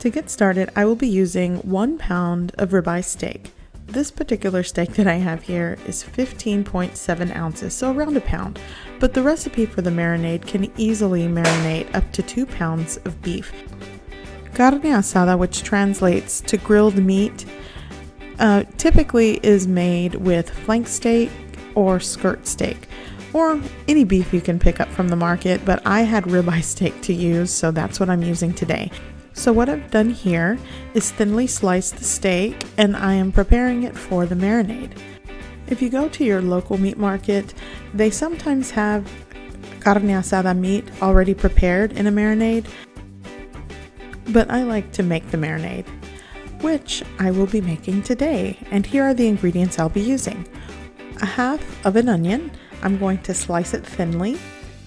To get started, I will be using 1 pound of ribeye steak. This particular steak that I have here is 15.7 ounces, so around a pound, but the recipe for the marinade can easily marinate up to 2 pounds of beef. Carne asada, which translates to grilled meat, typically is made with flank steak or skirt steak, or any beef you can pick up from the market, but I had ribeye steak to use, so that's what I'm using today. So what I've done here is thinly slice the steak, and I am preparing it for the marinade. If you go to your local meat market, they sometimes have carne asada meat already prepared in a marinade, but I like to make the marinade, which I will be making today. And here are the ingredients I'll be using. A half of an onion. I'm going to slice it thinly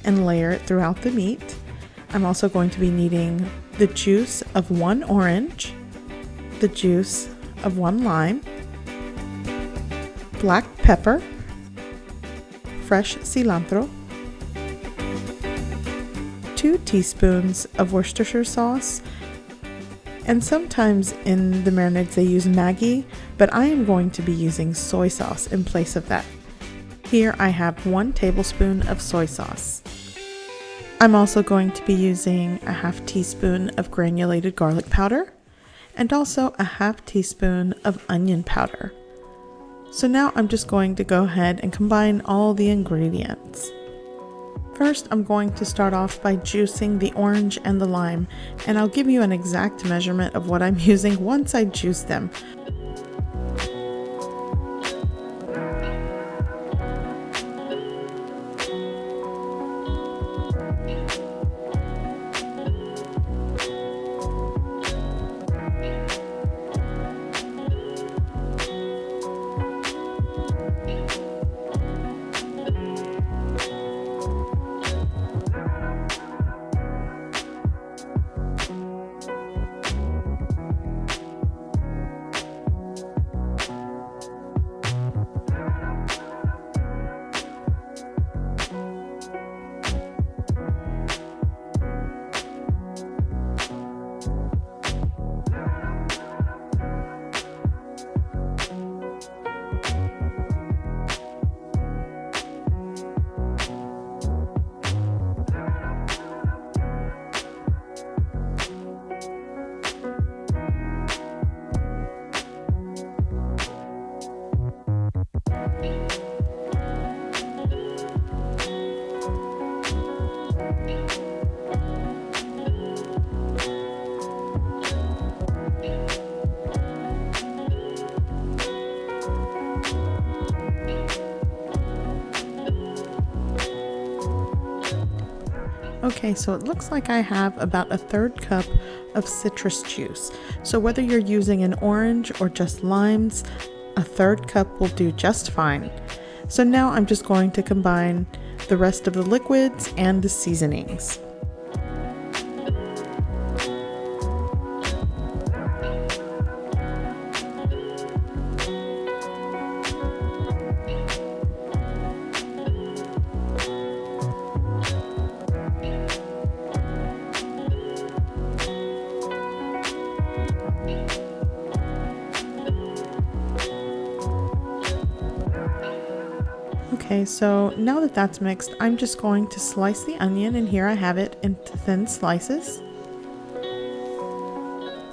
and layer it throughout the meat. I'm also going to be needing the juice of 1 orange, the juice of 1 lime, black pepper, fresh cilantro, 2 teaspoons of Worcestershire sauce, and sometimes in the marinades they use Maggi, but I am going to be using soy sauce in place of that. Here I have 1 tablespoon of soy sauce. I'm also going to be using a half teaspoon of granulated garlic powder and also a half teaspoon of onion powder. So now I'm just going to go ahead and combine all the ingredients. First, I'm going to start off by juicing the orange and the lime, and I'll give you an exact measurement of what I'm using once I juice them. Okay, so it looks like I have about a 1/3 cup of citrus juice. So whether you're using an orange or just limes, a 1/3 cup will do just fine. So now I'm just going to combine the rest of the liquids and the seasonings. Okay, so now that that's mixed, I'm just going to slice the onion, and here I have it into thin slices.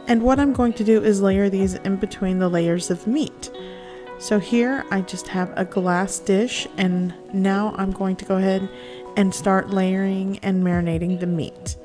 And what I'm going to do is layer these in between the layers of meat. So here I just have a glass dish, and now I'm going to go ahead and start layering and marinating the meat.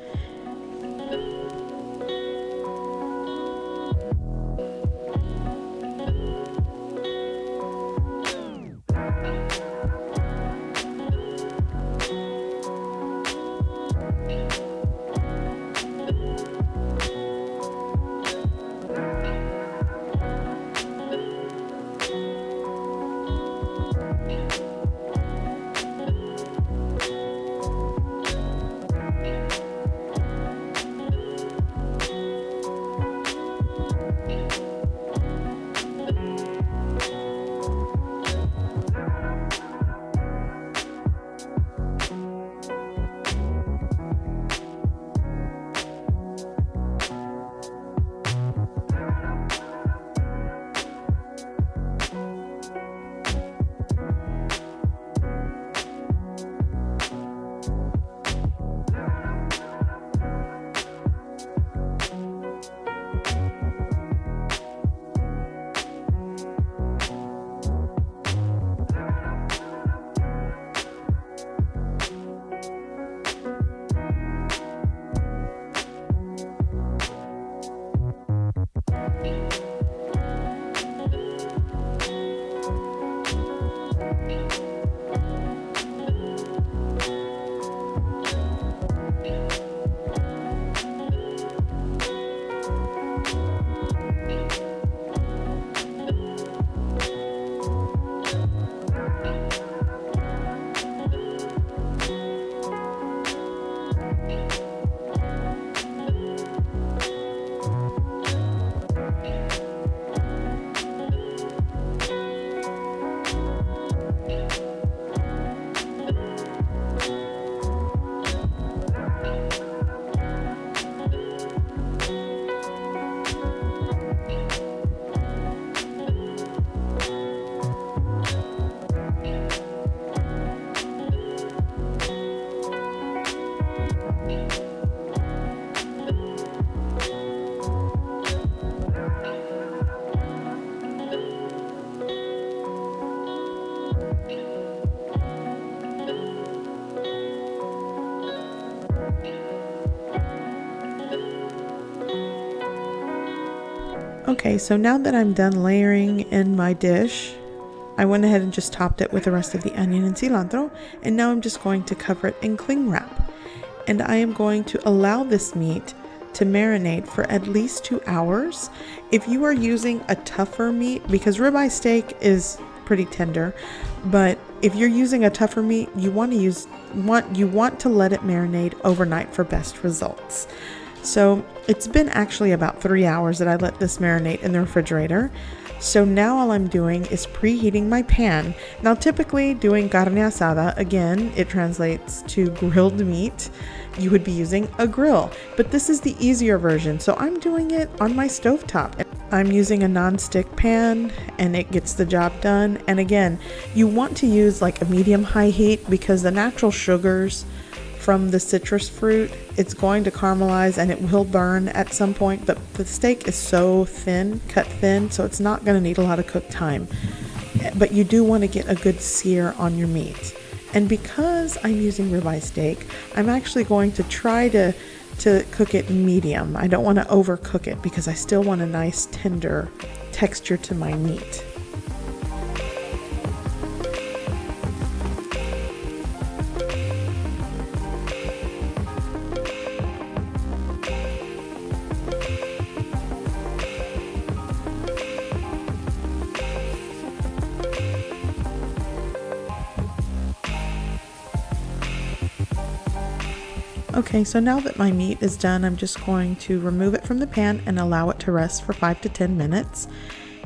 Okay, so now that I'm done layering in my dish, I went ahead and just topped it with the rest of the onion and cilantro, and now I'm just going to cover it in cling wrap. And I am going to allow this meat to marinate for at least 2 hours. If you are using a tougher meat, because ribeye steak is pretty tender, but if you're using a tougher meat, you want to let it marinate overnight for best results. So it's been actually about 3 hours that I let this marinate in the refrigerator. So now all I'm doing is preheating my pan. Now typically doing carne asada, again, it translates to grilled meat. You would be using a grill, but this is the easier version. So I'm doing it on my stovetop. I'm using a non-stick pan and it gets the job done. And again, you want to use like a medium-high heat because the natural sugars from the citrus fruit, it's going to caramelize and it will burn at some point, but the steak is so thin, cut thin, so it's not going to need a lot of cook time. But you do want to get a good sear on your meat. And because I'm using ribeye steak, I'm actually going to try to cook it medium. I don't want to overcook it because I still want a nice tender texture to my meat. Okay, so now that my meat is done, I'm just going to remove it from the pan and allow it to rest for 5 to 10 minutes.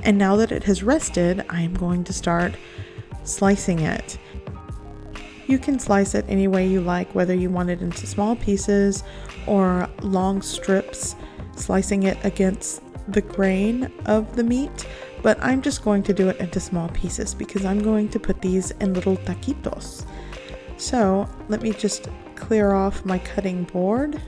And now that it has rested, I am going to start slicing it. You can slice it any way you like, whether you want it into small pieces or long strips, slicing it against the grain of the meat. But I'm just going to do it into small pieces because I'm going to put these in little taquitos. So let me just clear off my cutting board.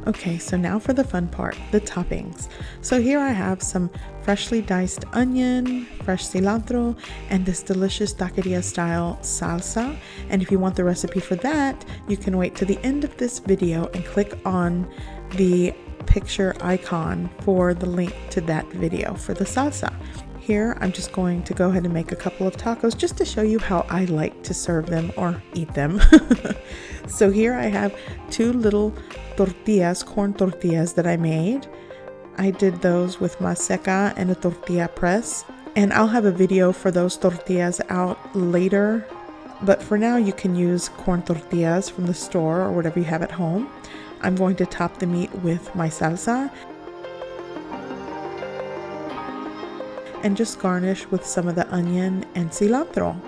Okay, so now for the fun part, the toppings. So here I have some freshly diced onion, fresh cilantro, and this delicious taqueria style salsa. And if you want the recipe for that, you can wait to the end of this video and click on the picture icon for the link to that video for the salsa. Here, I'm just going to go ahead and make a couple of tacos just to show you how I like to serve them or eat them. So here I have 2 little tortillas, corn tortillas that I made. I did those with maseca and a tortilla press. And I'll have a video for those tortillas out later. But for now, you can use corn tortillas from the store or whatever you have at home. I'm going to top the meat with my salsa and just garnish with some of the onion and cilantro.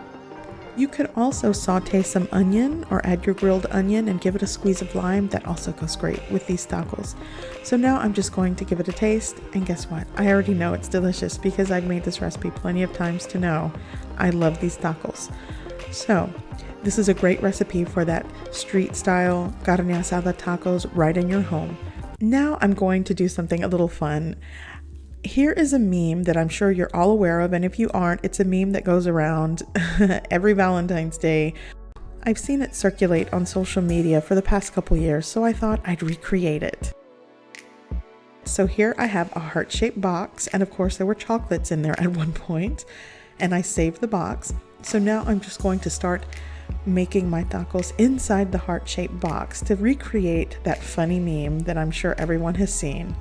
You could also saute some onion or add your grilled onion and give it a squeeze of lime. That also goes great with these tacos. So now I'm just going to give it a taste, and guess what? I already know it's delicious because I've made this recipe plenty of times to know I love these tacos. So this is a great recipe for that street style carne asada tacos right in your home. Now I'm going to do something a little fun. Here is a meme that I'm sure you're all aware of, and if you aren't, it's a meme that goes around every Valentine's Day. I've seen it circulate on social media for the past couple years, so I thought I'd recreate it. So here I have a heart-shaped box, and of course there were chocolates in there at one point, and I saved the box. So now I'm just going to start making my tacos inside the heart-shaped box to recreate that funny meme that I'm sure everyone has seen.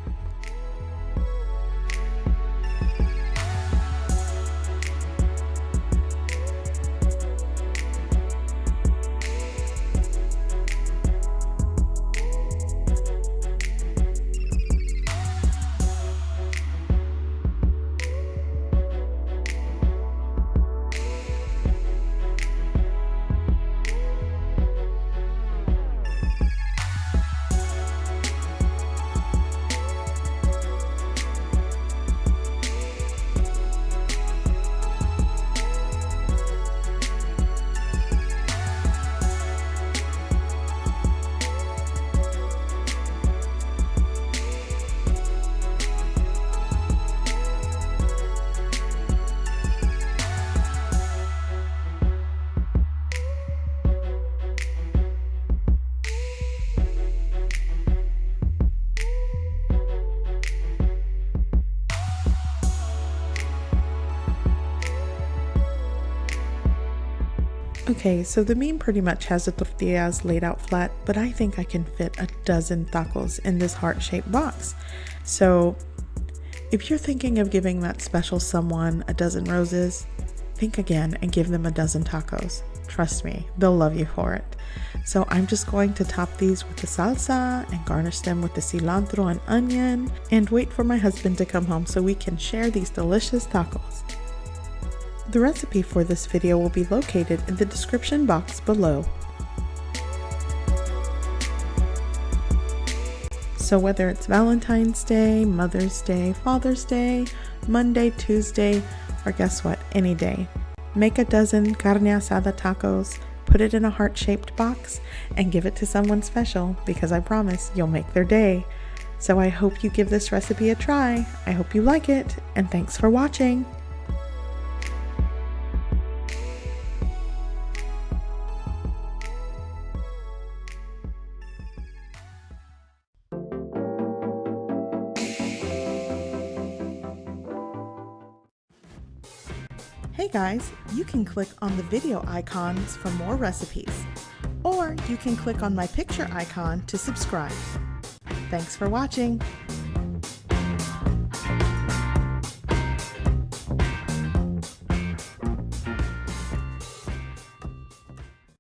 Okay, so the meme pretty much has the tortillas laid out flat, but I think I can fit a dozen tacos in this heart-shaped box. So if you're thinking of giving that special someone a dozen roses, think again and give them a dozen tacos. Trust me, they'll love you for it. So I'm just going to top these with the salsa and garnish them with the cilantro and onion and wait for my husband to come home so we can share these delicious tacos. The recipe for this video will be located in the description box below. So whether it's Valentine's Day, Mother's Day, Father's Day, Monday, Tuesday, or guess what, any day, make a dozen carne asada tacos, put it in a heart-shaped box, and give it to someone special because I promise you'll make their day. So I hope you give this recipe a try. I hope you like it, and thanks for watching. Hey guys, you can click on the video icons for more recipes, or you can click on my picture icon to subscribe. Thanks for watching.